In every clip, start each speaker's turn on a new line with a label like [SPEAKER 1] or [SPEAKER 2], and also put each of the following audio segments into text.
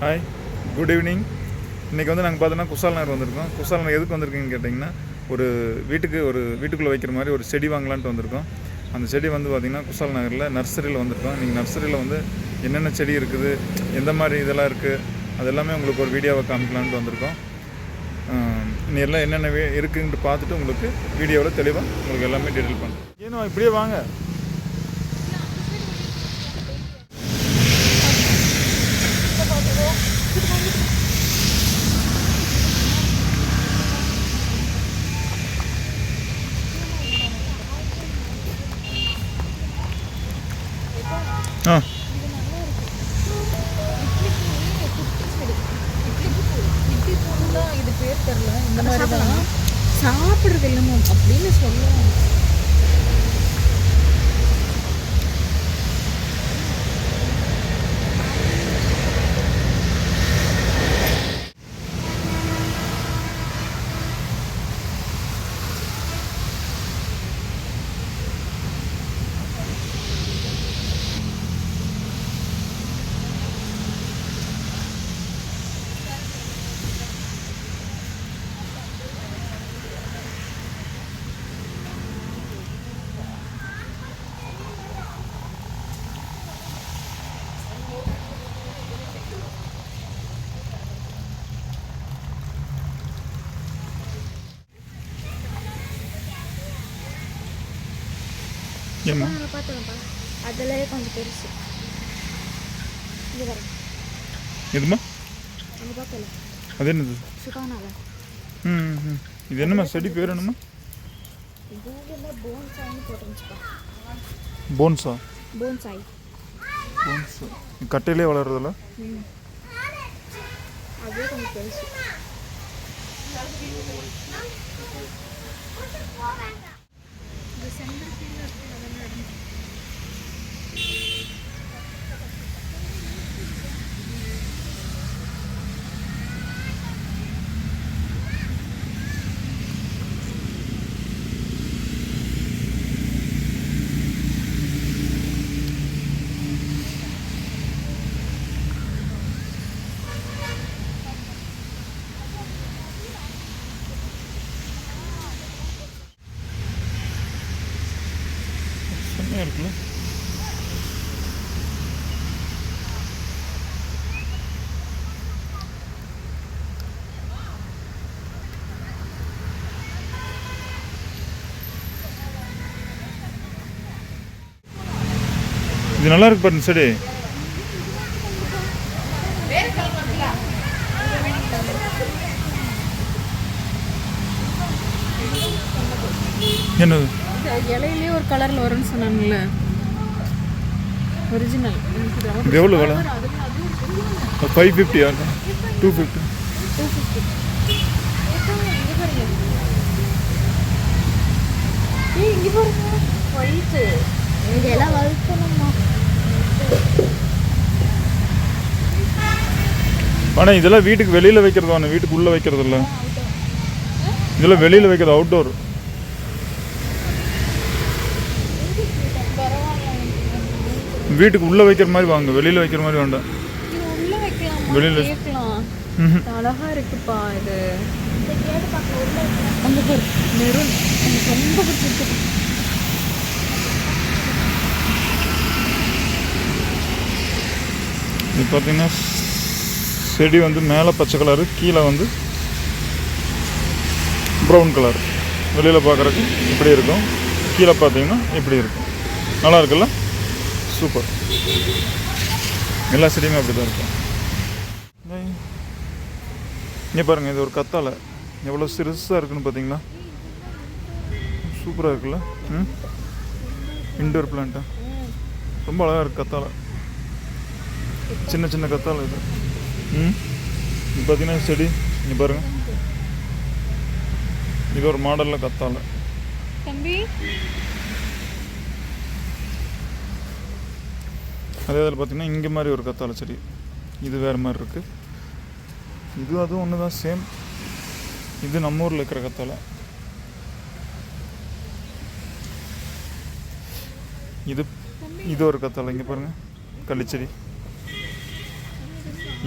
[SPEAKER 1] Hi, good evening. இன்றைக்கி வந்து நாங்கள் பார்த்தோன்னா குசால் நகர் வந்திருக்கோம். குசால் நகர் எதுக்கு வந்திருக்கீங்கன்னு கேட்டிங்கன்னா, வீட்டுக்குள்ளே வைக்கிற மாதிரி ஒரு செடி வாங்கலான்ட்டு வந்திருக்கோம். அந்த செடி வந்து பார்த்திங்கன்னா குசால் நகரில் நர்சரியில் வந்திருக்கோம். இன்றைக்கி நர்சரியில் வந்து என்னென்ன செடி இருக்குது, எந்த மாதிரி இதெல்லாம் இருக்குது, அது எல்லாமே உங்களுக்கு ஒரு வீடியோவை காமிக்கலான்ட்டு வந்திருக்கோம். எல்லாம் என்னென்ன இருக்குன்ட்டு பார்த்துட்டு உங்களுக்கு வீடியோவில் தெளிவாக உங்களுக்கு எல்லாமே டீட்டெயில் பண்ணுறோம். ஏன்னா இப்படியே வாங்க.
[SPEAKER 2] இது பேர் தெரியல, இந்த மாதிரி தான் சாப்பிட்றது இல்லமோ அப்படின்னு சொல்லுவாங்க. அதிலே கொஞ்சம் பெருசு
[SPEAKER 1] எதுமா
[SPEAKER 2] அது பார்க்கல.
[SPEAKER 1] அது என்னது?
[SPEAKER 2] சுகானால.
[SPEAKER 1] இது என்னம்மா செடி பேர் என்னம்மா?
[SPEAKER 2] கூகுளில் போன்சாய்னு போட்டுருந்துச்சுப்பா.
[SPEAKER 1] போன்சா?
[SPEAKER 2] போன்சாய்.
[SPEAKER 1] போன்சா கட்டையிலே வளர்றதில்ல?
[SPEAKER 2] அதே கொஞ்சம் பெருசு. இந்த சென்டர் கீழே இருக்குது.
[SPEAKER 1] செம்மையாக இருக்குல்ல? இது நல்லா இருக்கு பாருங்க செடி. என்னது?
[SPEAKER 2] இலையிலே ஒரு கலரில் வரும்னு சொன்னாங்கல்ல, ஒரிஜினல்.
[SPEAKER 1] இது எவ்வளோ விலை? 550 ஆ? 250.
[SPEAKER 2] இங்கே பாருங்க, ஒயிட்டு. இதெல்லாம் வளர்க்கணுமா?
[SPEAKER 1] ஆனால் இதெல்லாம் வீட்டுக்கு வெளியில் வைக்கிறது தானே, வீட்டுக்கு உள்ளே வைக்கிறது இல்லை. இதெல்லாம் வெளியில் வைக்கிறது, அவுட்டோர். வீட்டுக்கு உள்ளே வைக்கிற மாதிரி வாங்க, வெளியில் வைக்கிற மாதிரி வேண்டாம். வெளியில்
[SPEAKER 2] வைக்கலாம். அழகா இருக்குப்பா இது. அந்த பேர் மெரூன் எனக்கு ரொம்ப பிடிச்சிருக்கு.
[SPEAKER 1] இது பார்த்தீங்கன்னா செடி வந்து மேலே பச்சை கலரு, கீழே வந்து ப்ரௌன் கலர். வெளியில் பார்க்குறதுக்கு இப்படி இருக்கும், கீழே பார்த்தீங்கன்னா இப்படி இருக்கும். நல்லா இருக்குல்ல? சூப்பர். எல்லா செடியுமே அப்படி தான் இருக்கும். இங்கே பாருங்கள், இது ஒரு கத்தாழை எவ்வளோ சிறுசாக இருக்குன்னு பார்த்தீங்களா? சூப்பராக இருக்குல்ல? இன்டோர் பிளான்ட்டா ரொம்ப அழகாக இருக்குது கத்தாழை. சின்ன சின்ன கத்தாழை இது. இது பார்த்தீங்கன்னா செடி இங்கே பாருங்கள், இது ஒரு மாடலில் கத்தாழை. அதே இதில் பார்த்தீங்கன்னா இங்கே மாதிரி ஒரு கத்தாழை செடி, இது வேறு மாதிரி இருக்குது. அதுவும் ஒன்று தான், சேம். இது நம்ம ஊரில் இருக்கிற கத்தாழை. இது இது ஒரு கத்தாழை. இங்கே பாருங்கள், கள்ளிச்செடி.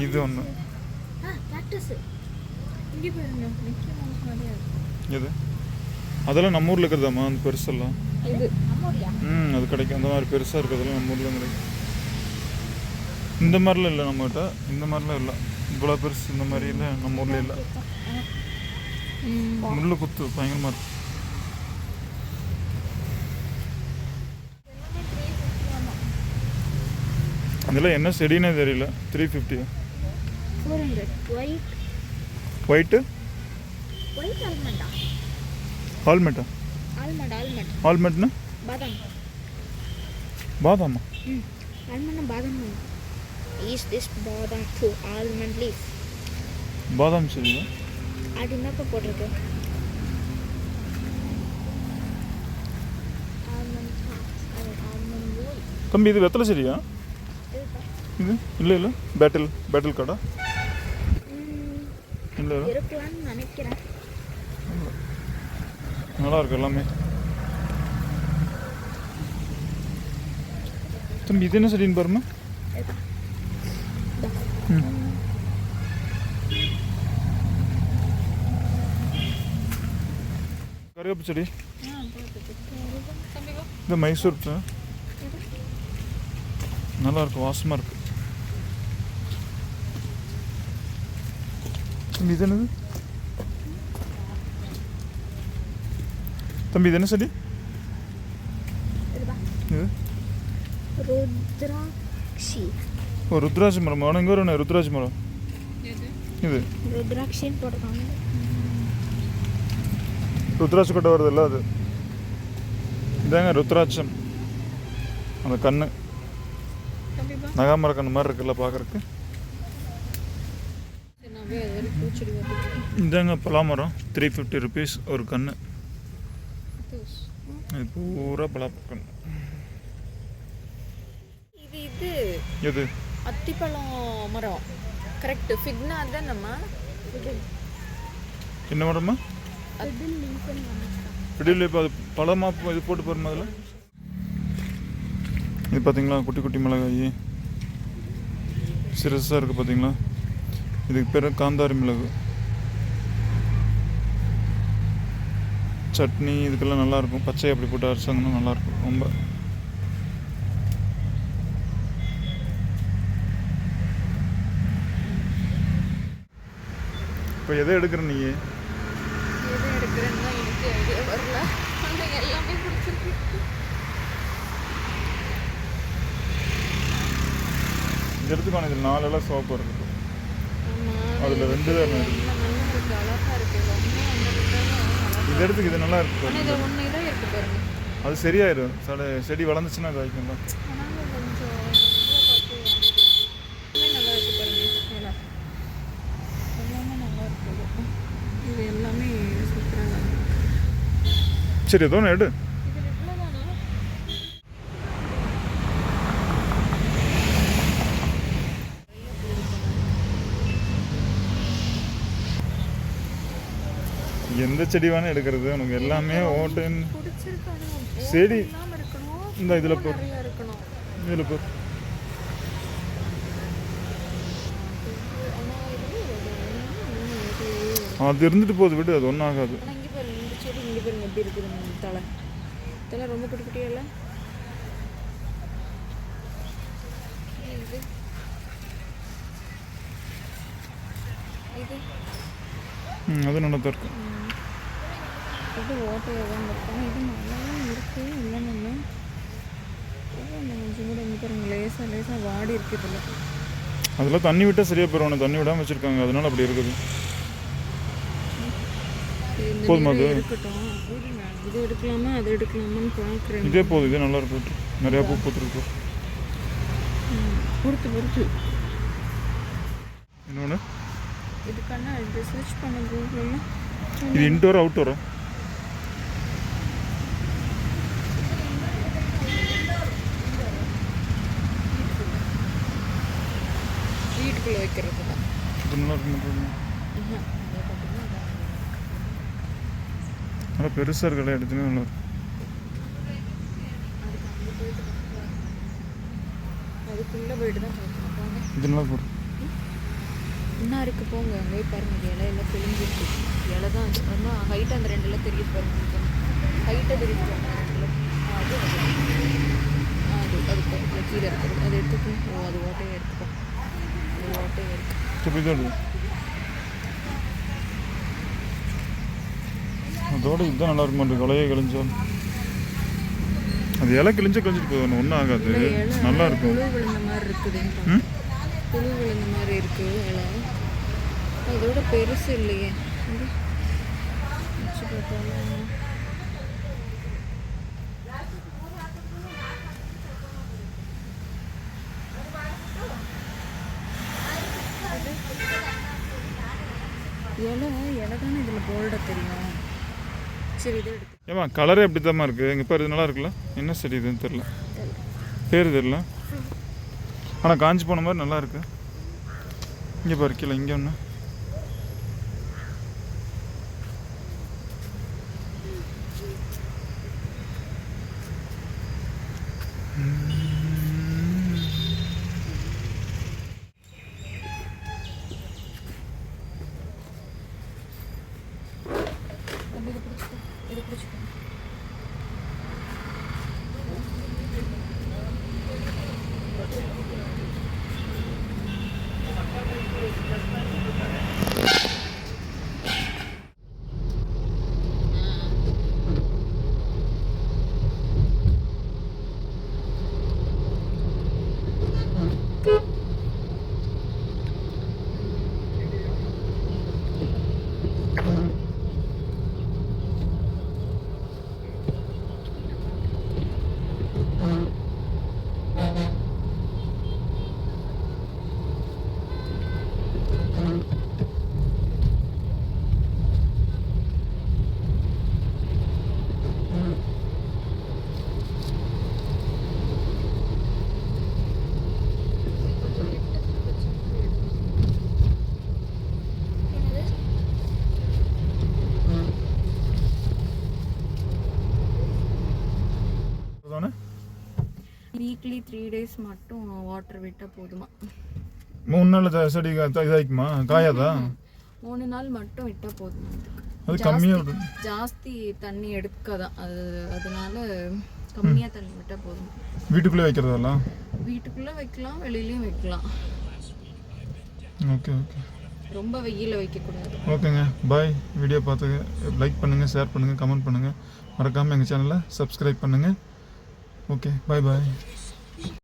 [SPEAKER 1] இது ஒன்று.
[SPEAKER 2] கேக்டஸ் இங்கே பாருங்க, மிக்கி மவுஸ் மாதிரியா இருக்கு.
[SPEAKER 1] எது? அதெல்லாம் நம்ம ஊரில் இருக்கிறதாம்மா அந்த பெருசெல்லாம்?
[SPEAKER 2] இது நம்ம ஊர்லையா?
[SPEAKER 1] அது கிடைக்கும். அந்த மாதிரி பெருசாக இருக்கிறதெல்லாம் நம்ம ஊரில் கிடைக்கும். இந்த மாதிரிலாம் இல்லை நம்மகிட்ட. இந்த மாதிரிலாம் இல்லை. இவ்வளோ பெருசு இந்த மாதிரி இல்லை நம்ம ஊரில் இல்லை. முள்ளு குத்து பயங்கரமாக இருக்கு. இதெல்லாம் என்ன செடினே தெரியல. 350.
[SPEAKER 2] 400.
[SPEAKER 1] ஒயிட்டு
[SPEAKER 2] ஒயிட் ஆல்மண்டா?
[SPEAKER 1] ஆல்மெண்ட்டா?
[SPEAKER 2] ஆல்மண்ட்
[SPEAKER 1] ஆல்மெண்ட்னா
[SPEAKER 2] பாதாம்.
[SPEAKER 1] பாதாமா?
[SPEAKER 2] ஆல்மண்ட் பாதாம். Is this badam to almond leaf?
[SPEAKER 1] பாதாம் செடியா?
[SPEAKER 2] அது என்னப்பா போட்டிருக்கு? ஆல்மண்ட் ஓய்.
[SPEAKER 1] தம்பி இது வெத்தலை செடியா? இது இல்லை இல்லை பேட்டில் காடா? இல்லை இல்லை
[SPEAKER 2] இருக்கலாம்னு நினைக்கிறேன்.
[SPEAKER 1] நல்லா இருக்கு எல்லாமே. தம்பி இது என்ன செடின்னு பாருமா. கருவேப்பு செடி. இந்த மைசூர் நல்லா இருக்கு, வாசமாக இருக்கு. தம்பி இது என்னது? தம்பி இது என்ன செடி? இது
[SPEAKER 2] ருத்ராட்சி.
[SPEAKER 1] ஓ ருத்ராட்சி மரம். ஆனால் இங்கே ஒரு ருத்ராட்சி மரம். இது
[SPEAKER 2] ருத்ராட்சின்னு போட்டிருக்காங்க.
[SPEAKER 1] ருத்ராட்சி கொட்டை வருது அது. இதாங்க ருத்ராட்சம். அந்த கண்ணு நகாமர கண்ணு மாதிரி இருக்குல்ல பார்க்குறக்கு. இதாங்க பலாமரம். 350 rupees ஒரு கண்ணு. இது பூரா பலாப்பக்கம்.
[SPEAKER 2] இது
[SPEAKER 1] எது?
[SPEAKER 2] அத்திப்பழம் மரம். கரெக்ட். ஃபிக்னா அதான் நம்ம.
[SPEAKER 1] என்ன மரமா? பிடியில் இப்போ அது பழமாக இது போட்டு போகிற மாதிரில. இது பார்த்தீங்களா குட்டி குட்டி மிளகாய் சிறுசாக இருக்குது பார்த்தீங்களா. இதுக்கு பேர் காந்தாரி மிளகு. சட்னி இதுக்கெல்லாம் நல்லாயிருக்கும். பச்சை அப்படி போட்டு அரைச்சாங்கன்னா நல்லாயிருக்கும் ரொம்ப. இப்போ எதை எடுக்கிற நீ?
[SPEAKER 2] எதை எடுக்கிறேன்னா எனக்கு ஐடியா வரல. ஆனால் எல்லாமே பிடிச்சிருக்கு.
[SPEAKER 1] இந்த இடத்துக்கான இதில் 4 இலை சோப்பு இருக்குது. அதில் 2 தான் இருக்குது.
[SPEAKER 2] நல்லா இருக்கு, அழகா இருக்கு.
[SPEAKER 1] இந்த இடத்துக்கு இது நல்லா இருக்கு.
[SPEAKER 2] ஆனால் இது ஒன்று தான் இருக்கு பாருங்க.
[SPEAKER 1] அது சரியாயிரும். செடி வளர்ந்துச்சுன்னா அது வைக்கும்ல.
[SPEAKER 2] ஆனாலும் கொஞ்சம் நல்லா இருக்கு பாருங்க. எல்லாமே நல்லா இருக்குது. இது எல்லாமே சூப்பராக இருக்கு.
[SPEAKER 1] சரி ஏதோ ஒன்று எடு.
[SPEAKER 2] இது இவ்வளோதானா?
[SPEAKER 1] எந்த செடி வேணால் எடுக்கிறது உனக்கு எல்லாமே ஓட்டுன்னு
[SPEAKER 2] பிடிச்சிருக்கானு
[SPEAKER 1] செடி.
[SPEAKER 2] இல்லாமல் இருக்கணும்.
[SPEAKER 1] இந்த இதில் போ,
[SPEAKER 2] நிறையா இருக்கணும்.
[SPEAKER 1] இதில் போ. அது இருந்துட்டு போகுது விடு, அது ஒன்றும் ஆகாது.
[SPEAKER 2] ஆனால் இங்கே பாருங்க, இந்த செடி இங்கே பாருங்க எப்படி இருக்குது. நம்ம தலை தலை ரொம்ப குட்டி குட்டியல்ல. இது
[SPEAKER 1] அது நல்லா தான் இருக்கும்.
[SPEAKER 2] இது ஓட்டையாக தான் இருக்கும். இது நல்லாவும் இருக்கு. இல்லைன்னு கொஞ்சம் கூட இங்கே பாருங்க லேசாக வாடி இருக்கு. இதில்
[SPEAKER 1] அதெல்லாம் தண்ணி விட்டால் சரியாக போயிடும். தண்ணி விடாமல் வச்சுருக்காங்க, அதனால அப்படி இருக்குது. போதுமா அது?
[SPEAKER 2] இருக்கட்டும். இது எடுக்கலாமா அது எடுக்கலாமான்னு பார்க்குறேன்.
[SPEAKER 1] இதே போதும், இதே நல்லா இருக்கு. நிறையா பூ பூத்துருக்கு.
[SPEAKER 2] பொறுத்து
[SPEAKER 1] இன்னொன்று
[SPEAKER 2] இதுக்கான இது சர்ச் பண்ண கூகுளில்.
[SPEAKER 1] இது இன்டோரா அவுட்டோரா?
[SPEAKER 2] வீட்டுக்குள்ளே வைக்கிறது தான்.
[SPEAKER 1] இது நல்லா இருக்கு. நல்லா பெருசாக இருக்கல எடுத்துமே நல்லா இருக்கும்.
[SPEAKER 2] அதுக்குள்ளே போயிட்டு தான் பார்க்கணும்.
[SPEAKER 1] இது நல்லா போடும்.
[SPEAKER 2] ஒன்றா இருக்கு போங்க அங்கே பாருங்க இது இலை எல்லாம் தெளிஞ்சிருக்கு இலை தான் ரொம்ப ஹைட் அந்த ரெண்டுல தெரியுது பாருங்க ஹைட்டாக தெரியுது பாருங்க அது அது பக்கத்தில் கீழே இருக்குது அது எடுத்துக்கோ ஓ அது ஓட்டையை எடுத்துக்கோ அது ஓட்டையை எடுத்து
[SPEAKER 1] அதோட இதுதான் நல்லா இருக்க மாட்டேங்குது கொலையே கிழிஞ்சோம் அது இலை கிழிஞ்சிட்டு போகணும் ஒன்றும் ஆகாது நல்லா இருக்கும்
[SPEAKER 2] புழு விழுந்த மாதிரி இருக்குது புழு விழுந்த மாதிரி இருக்குது இலை இதோட பெருசு இல்லையே வச்சு பார்த்தாலும் இலை தானே இதில் போல்டாக தெரியும் சரி இதை எடுத்து
[SPEAKER 1] ஏமா கலரே எப்படி தான் இருக்குது இங்கே பாரு இது நல்லா இருக்குல்ல என்ன செடி இதுன்னு தெரில பேர் தெரில ஆனால் காஞ்சி போன மாதிரி நல்லா இருக்கு இங்கே பாரு கீழே இங்கே ஒன்று
[SPEAKER 2] இது பிடிச்சிக்கோ வீக்லி 3 days மட்டும் வாட்டர் விட்டால் போதுமா
[SPEAKER 1] 3 நாள் செடி இதாகிக்குமா காயாதா
[SPEAKER 2] 3 நாள் மட்டும் விட்டால் போதுமா
[SPEAKER 1] அது கம்மியாக
[SPEAKER 2] ஜாஸ்தி தண்ணி எடுக்காதான் அதனால கம்மியாக தண்ணி விட்டால் போதும்
[SPEAKER 1] வீட்டுக்குள்ளே வைக்கிறதெல்லாம்
[SPEAKER 2] வீட்டுக்குள்ளே வைக்கலாம் வெளியிலையும் வைக்கலாம்
[SPEAKER 1] ஓகே ஓகே
[SPEAKER 2] ரொம்ப வெயிலில் வைக்கக்கூடாது
[SPEAKER 1] ஓகேங்க பாய் வீடியோ பார்த்துங்க லைக் பண்ணுங்கள் ஷேர் பண்ணுங்கள் கமெண்ட் பண்ணுங்கள் மறக்காமல் எங்கள் சேனலை சப்ஸ்கிரைப் பண்ணுங்கள் ஓகே பாய் பாய்